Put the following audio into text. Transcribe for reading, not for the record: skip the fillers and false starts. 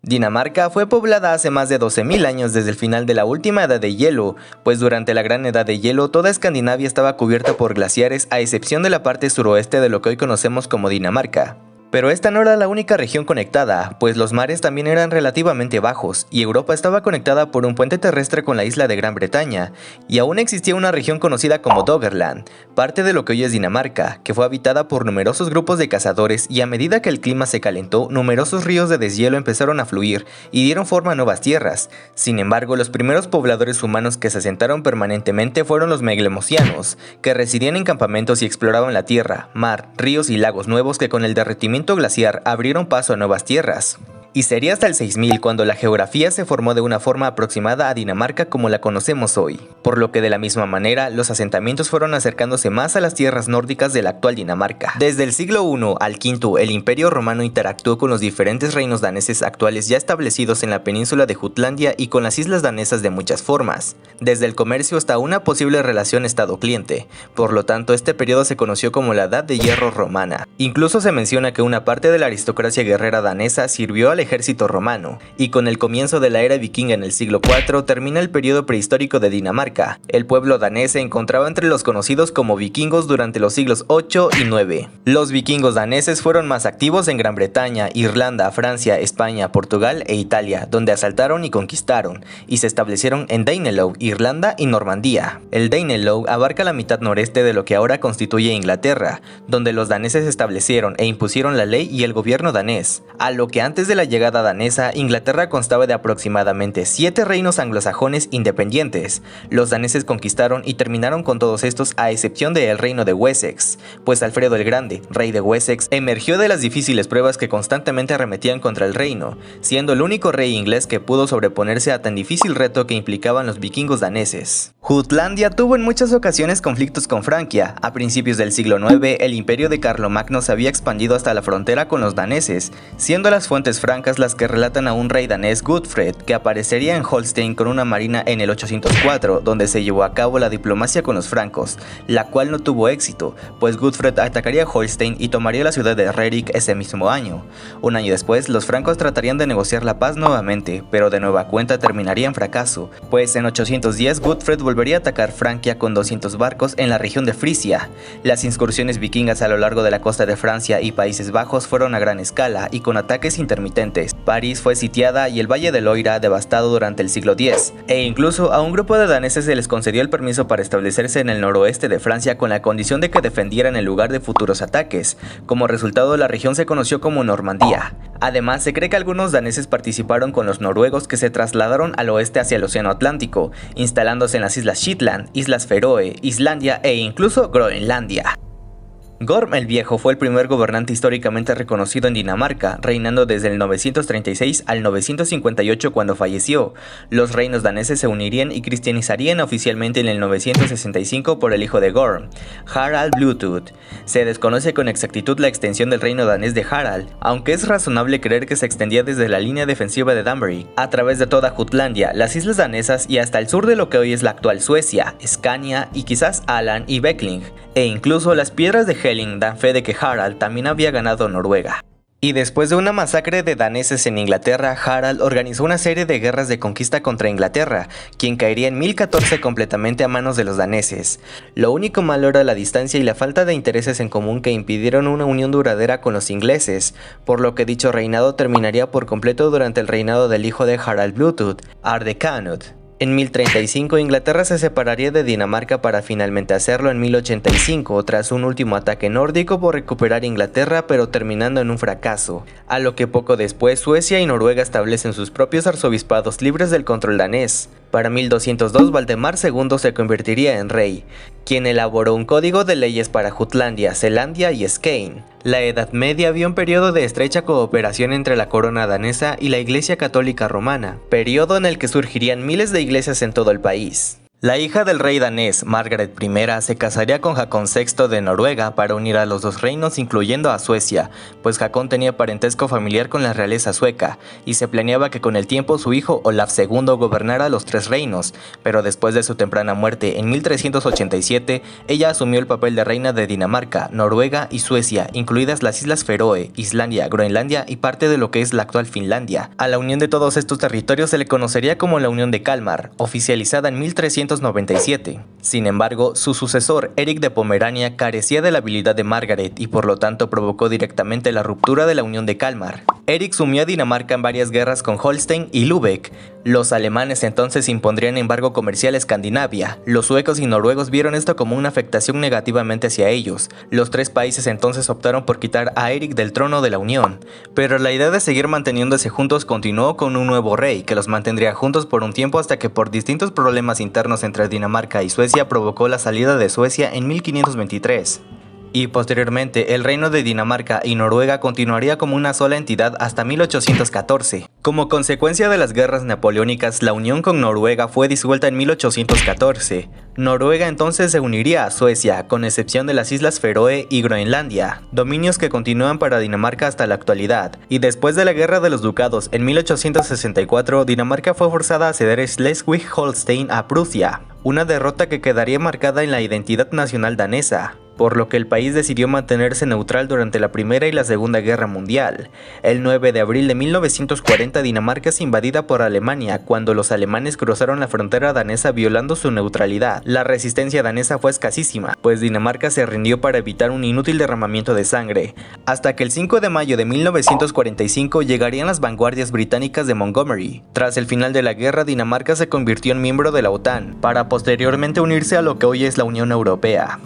Dinamarca fue poblada hace más de 12.000 años desde el final de la última edad de hielo, pues durante la gran edad de hielo toda Escandinavia estaba cubierta por glaciares a excepción de la parte suroeste de lo que hoy conocemos como Dinamarca. Pero esta no era la única región conectada, pues los mares también eran relativamente bajos, y Europa estaba conectada por un puente terrestre con la isla de Gran Bretaña, y aún existía una región conocida como Doggerland, parte de lo que hoy es Dinamarca, que fue habitada por numerosos grupos de cazadores, y a medida que el clima se calentó, numerosos ríos de deshielo empezaron a fluir y dieron forma a nuevas tierras. Sin embargo, los primeros pobladores humanos que se asentaron permanentemente fueron los meglemosianos, que residían en campamentos y exploraban la tierra, mar, ríos y lagos nuevos que con el derretimiento glaciar abrieron paso a nuevas tierras. Y sería hasta el 6000 cuando la geografía se formó de una forma aproximada a Dinamarca como la conocemos hoy, por lo que de la misma manera los asentamientos fueron acercándose más a las tierras nórdicas de la actual Dinamarca. Desde el siglo I al V, el Imperio Romano interactuó con los diferentes reinos daneses actuales ya establecidos en la península de Jutlandia y con las islas danesas de muchas formas, desde el comercio hasta una posible relación Estado-cliente. Por lo tanto, este periodo se conoció como la Edad de Hierro Romana. Incluso se menciona que una parte de la aristocracia guerrera danesa sirvió al ejército romano, y con el comienzo de la era vikinga en el siglo IV termina el periodo prehistórico de Dinamarca. El pueblo danés se encontraba entre los conocidos como vikingos durante los siglos VIII y IX. Los vikingos daneses fueron más activos en Gran Bretaña, Irlanda, Francia, España, Portugal e Italia, donde asaltaron y conquistaron, y se establecieron en Danelaw, Irlanda y Normandía. El Danelaw abarca la mitad noreste de lo que ahora constituye Inglaterra, donde los daneses establecieron e impusieron la ley y el gobierno danés, a lo que antes de la llegada danesa, Inglaterra constaba de aproximadamente 7 reinos anglosajones independientes. Los daneses conquistaron y terminaron con todos estos a excepción del reino de Wessex, pues Alfredo el Grande, rey de Wessex, emergió de las difíciles pruebas que constantemente arremetían contra el reino, siendo el único rey inglés que pudo sobreponerse a tan difícil reto que implicaban los vikingos daneses. Jutlandia tuvo en muchas ocasiones conflictos con Francia. A principios del siglo IX, el imperio de Carlomagno se había expandido hasta la frontera con los daneses, siendo las fuentes francas las que relatan a un rey danés, Gudfred, que aparecería en Holstein con una marina en el 804, donde se llevó a cabo la diplomacia con los francos, la cual no tuvo éxito, pues Gudfred atacaría Holstein y tomaría la ciudad de Rerik ese mismo año. Un año después, los francos tratarían de negociar la paz nuevamente, pero de nueva cuenta terminaría en fracaso, pues en 810 Gudfred volvería a atacar Francia con 200 barcos en la región de Frisia. Las incursiones vikingas a lo largo de la costa de Francia y Países Bajos fueron a gran escala y con ataques intermitentes. París fue sitiada y el Valle del Loira devastado durante el siglo X, e incluso a un grupo de daneses se les concedió el permiso para establecerse en el noroeste de Francia con la condición de que defendieran el lugar de futuros ataques. Como resultado, la región se conoció como Normandía. Además, se cree que algunos daneses participaron con los noruegos que se trasladaron al oeste hacia el Océano Atlántico, instalándose en las Islas Shetland, Islas Feroe, Islandia e incluso Groenlandia. Gorm el Viejo fue el primer gobernante históricamente reconocido en Dinamarca, reinando desde el 936 al 958 cuando falleció. Los reinos daneses se unirían y cristianizarían oficialmente en el 965 por el hijo de Gorm, Harald Bluetooth. Se desconoce con exactitud la extensión del reino danés de Harald, aunque es razonable creer que se extendía desde la línea defensiva de Danbury, a través de toda Jutlandia, las islas danesas y hasta el sur de lo que hoy es la actual Suecia, Scania y quizás Aland y Bekling, e incluso las piedras de Helling dan fe de que Harald también había ganado Noruega. Y después de una masacre de daneses en Inglaterra, Harald organizó una serie de guerras de conquista contra Inglaterra, quien caería en 1014 completamente a manos de los daneses. Lo único malo era la distancia y la falta de intereses en común que impidieron una unión duradera con los ingleses, por lo que dicho reinado terminaría por completo durante el reinado del hijo de Harald Bluetooth, Ardecanut. En 1035 Inglaterra se separaría de Dinamarca para finalmente hacerlo en 1085 tras un último ataque nórdico por recuperar Inglaterra pero terminando en un fracaso, a lo que poco después Suecia y Noruega establecen sus propios arzobispados libres del control danés. Para 1202 Valdemar II se convertiría en rey, quien elaboró un código de leyes para Jutlandia, Selandia y Skane. La Edad Media vio un periodo de estrecha cooperación entre la corona danesa y la Iglesia Católica Romana, periodo en el que surgirían miles de iglesias en todo el país. La hija del rey danés, Margaret I, se casaría con Haakon VI de Noruega para unir a los dos reinos, incluyendo a Suecia, pues Haakon tenía parentesco familiar con la realeza sueca, y se planeaba que con el tiempo su hijo Olaf II gobernara los tres reinos, pero después de su temprana muerte en 1387, ella asumió el papel de reina de Dinamarca, Noruega y Suecia, incluidas las Islas Feroe, Islandia, Groenlandia y parte de lo que es la actual Finlandia. A la unión de todos estos territorios se le conocería como la Unión de Kalmar, oficializada en 1397. Sin embargo, su sucesor, Eric de Pomerania, carecía de la habilidad de Margaret y por lo tanto provocó directamente la ruptura de la Unión de Kalmar. Eric sumió a Dinamarca en varias guerras con Holstein y Lübeck. Los alemanes entonces impondrían embargo comercial a Escandinavia. Los suecos y noruegos vieron esto como una afectación negativamente hacia ellos. Los tres países entonces optaron por quitar a Eric del trono de la Unión. Pero la idea de seguir manteniéndose juntos continuó con un nuevo rey, que los mantendría juntos por un tiempo hasta que por distintos problemas internos entre Dinamarca y Suecia provocó la salida de Suecia en 1523. Y posteriormente el reino de Dinamarca y Noruega continuaría como una sola entidad hasta 1814. Como consecuencia de las guerras napoleónicas, la unión con Noruega fue disuelta en 1814. Noruega entonces se uniría a Suecia, con excepción de las Islas Feroe y Groenlandia, dominios que continúan para Dinamarca hasta la actualidad. Y después de la Guerra de los Ducados en 1864, Dinamarca fue forzada a ceder Schleswig-Holstein a Prusia, una derrota que quedaría marcada en la identidad nacional danesa, por lo que el país decidió mantenerse neutral durante la Primera y la Segunda Guerra Mundial. El 9 de abril de 1940 Dinamarca es invadida por Alemania cuando los alemanes cruzaron la frontera danesa violando su neutralidad. La resistencia danesa fue escasísima, pues Dinamarca se rindió para evitar un inútil derramamiento de sangre, hasta que el 5 de mayo de 1945 llegarían las vanguardias británicas de Montgomery. Tras el final de la guerra, Dinamarca se convirtió en miembro de la OTAN, para posteriormente unirse a lo que hoy es la Unión Europea.